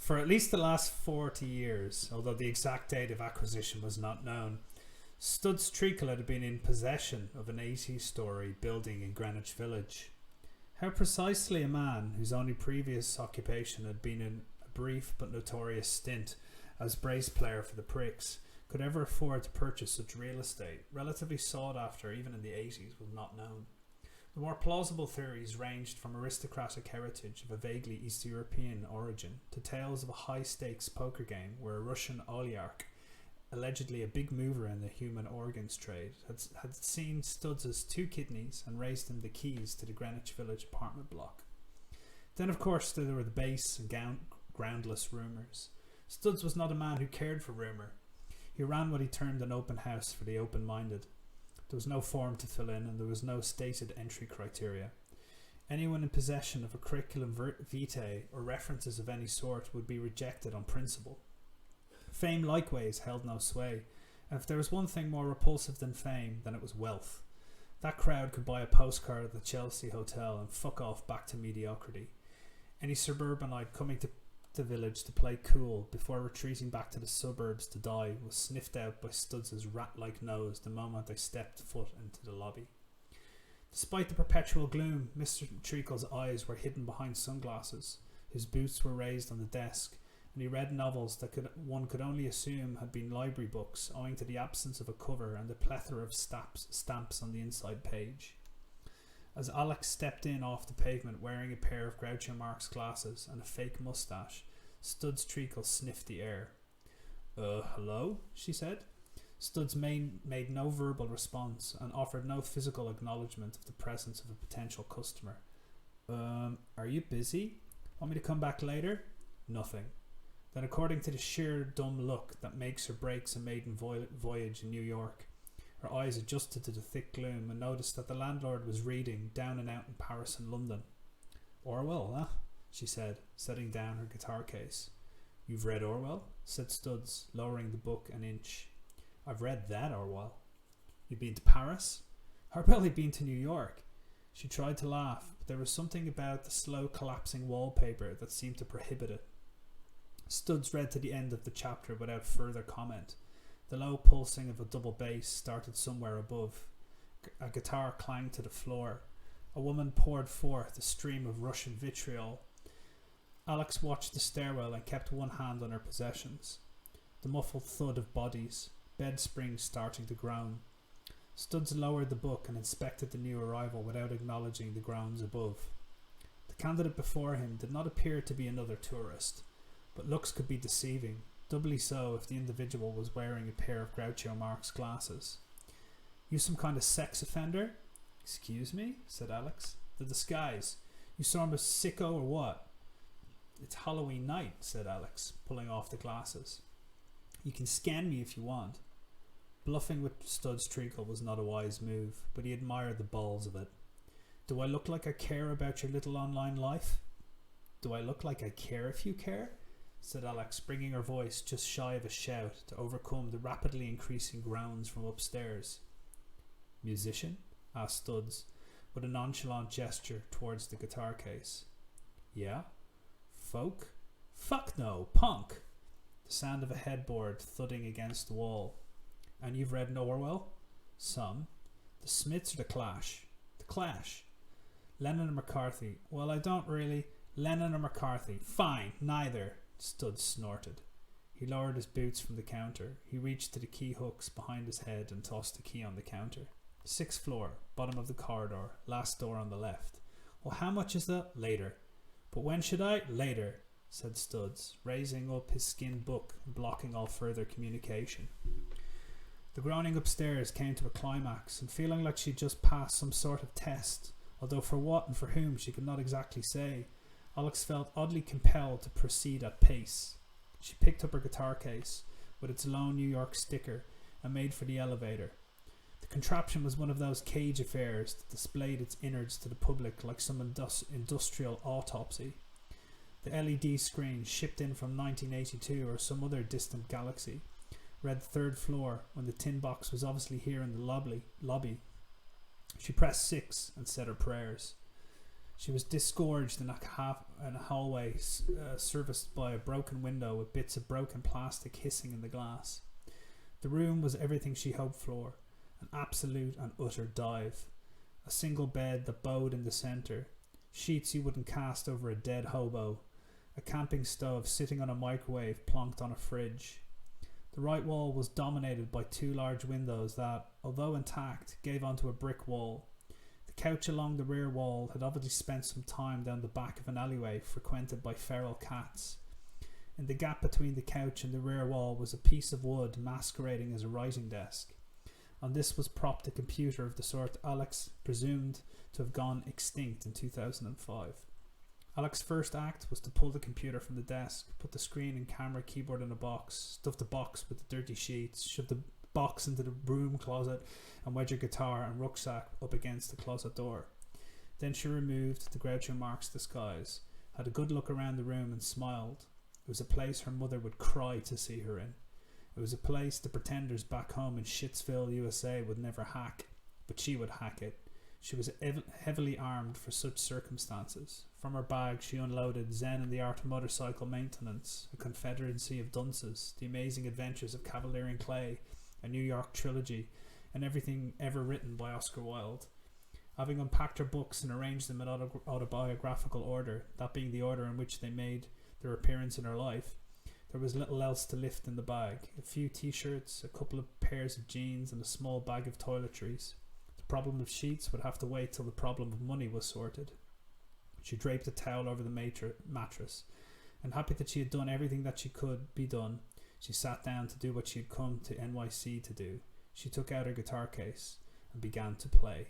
For at least the last 40 years, although the exact date of acquisition was not known, Stud's Treacle had been in possession of an 80-storey building in Greenwich Village. How precisely a man whose only previous occupation had been in a brief but notorious stint as brace player for the Pricks could ever afford to purchase such real estate, relatively sought after even in the 80s, was not known. The more plausible theories ranged from aristocratic heritage of a vaguely East European origin to tales of a high-stakes poker game where a Russian oligarch, allegedly a big mover in the human organs trade, had seen Studs' 2 kidneys and raised him the keys to the Greenwich Village apartment block. Then, of course, there were the base and groundless rumours. Studs was not a man who cared for rumour. He ran what he termed an open house for the open-minded. There was no form to fill in, and there was no stated entry criteria. Anyone in possession of a curriculum vitae or references of any sort would be rejected on principle. Fame likewise held no sway, and if there was one thing more repulsive than fame, then it was wealth. That crowd could buy a postcard at the Chelsea Hotel and fuck off back to mediocrity. Any suburbanite coming to the village to play cool before retreating back to the suburbs to die was sniffed out by Studs' rat-like nose the moment they stepped foot into the lobby. Despite the perpetual gloom, Mr. Treacle's eyes were hidden behind sunglasses. His boots were raised on the desk, and he read novels that one could only assume had been library books, owing to the absence of a cover and the plethora of stamps on the inside page. As Alex stepped in off the pavement wearing a pair of Groucho Marx glasses and a fake moustache, Studs Treacle sniffed the air. Hello? She said. Studs made no verbal response and offered no physical acknowledgement of the presence of a potential customer. Are you busy? Want me to come back later? Nothing. Then, according to the sheer dumb look that makes or breaks a maiden voyage in New York, her eyes adjusted to the thick gloom and noticed that the landlord was reading Down and Out in Paris and London. Orwell, huh? She said, setting down her guitar case. You've read Orwell? Said Studs, lowering the book an inch. I've read that Orwell. You've been to Paris? How about you've been to New York? She tried to laugh, but there was something about the slow collapsing wallpaper that seemed to prohibit it. Studs read to the end of the chapter without further comment. The low pulsing of a double bass started somewhere above. A guitar clanged to the floor. A woman poured forth a stream of Russian vitriol. Alex watched the stairwell and kept one hand on her possessions. The muffled thud of bodies, bed springs starting to groan. Studs lowered the book and inspected the new arrival without acknowledging the groans above. The candidate before him did not appear to be another tourist, but looks could be deceiving. Doubly so if the individual was wearing a pair of Groucho Marx glasses. You some kind of sex offender? Excuse me? Said Alex. The disguise. You saw him as sicko or what? It's Halloween night, said Alex, pulling off the glasses. You can scan me if you want. Bluffing with Studs Treacle was not a wise move, but he admired the balls of it. Do I look like I care about your little online life? Do I look like I care if you care? Said Alex, bringing her voice just shy of a shout to overcome the rapidly increasing groans from upstairs. Musician? Asked Studs, with a nonchalant gesture towards the guitar case. Yeah? Folk? Fuck no, punk! The sound of a headboard thudding against the wall. And you've read Orwell? Some. The Smiths or the Clash? The Clash. Lennon and McCarthy. Well, I don't really. Lennon or McCarthy. Fine, neither. Studs snorted. He lowered his boots from the counter. He reached to the key hooks behind his head and tossed the key on the counter. 6th floor, bottom of the corridor, last door on the left. Well, how much is that? Later. But when should I? Later, said Studs, raising up his skinned book and blocking all further communication. The groaning upstairs came to a climax, and feeling like she'd just passed some sort of test, although for what and for whom she could not exactly say, Alex felt oddly compelled to proceed at pace. She picked up her guitar case, with its lone New York sticker, and made for the elevator. The contraption was one of those cage affairs that displayed its innards to the public like some industrial autopsy. The LED screen, shipped in from 1982 or some other distant galaxy, read 3rd floor when the tin box was obviously here in the lobby. She pressed 6 and said her prayers. She was disgorged in a hallway serviced by a broken window with bits of broken plastic hissing in the glass. The room was everything she hoped for, an absolute and utter dive. A single bed that bowed in the centre, sheets you wouldn't cast over a dead hobo, a camping stove sitting on a microwave plonked on a fridge. The right wall was dominated by two large windows that, although intact, gave onto a brick wall. The couch along the rear wall had obviously spent some time down the back of an alleyway frequented by feral cats. In the gap between the couch and the rear wall was a piece of wood masquerading as a writing desk. On this was propped a computer of the sort Alex presumed to have gone extinct in 2005. Alex's first act was to pull the computer from the desk, put the screen and camera keyboard in a box, stuff the box with the dirty sheets, shove the box into the broom closet and wedge her guitar and rucksack up against the closet door. Then she removed the Groucho Marx disguise, had a good look around the room and smiled. It was a place her mother would cry to see her in. It was a place the pretenders back home in Shitsville, USA would never hack, but she would hack it. She was heavily armed for such circumstances. From her bag she unloaded Zen and the Art of Motorcycle Maintenance, A Confederacy of Dunces, The Amazing Adventures of Cavalier and Clay, a New York trilogy, and everything ever written by Oscar Wilde. Having unpacked her books and arranged them in autobiographical order, that being the order in which they made their appearance in her life, there was little else to lift in the bag. A few t-shirts, a couple of pairs of jeans, and a small bag of toiletries. The problem of sheets would have to wait till the problem of money was sorted. She draped a towel over the mattress, and happy that she had done everything that she could be done, she sat down to do what she had come to NYC to do. She took out her guitar case and began to play.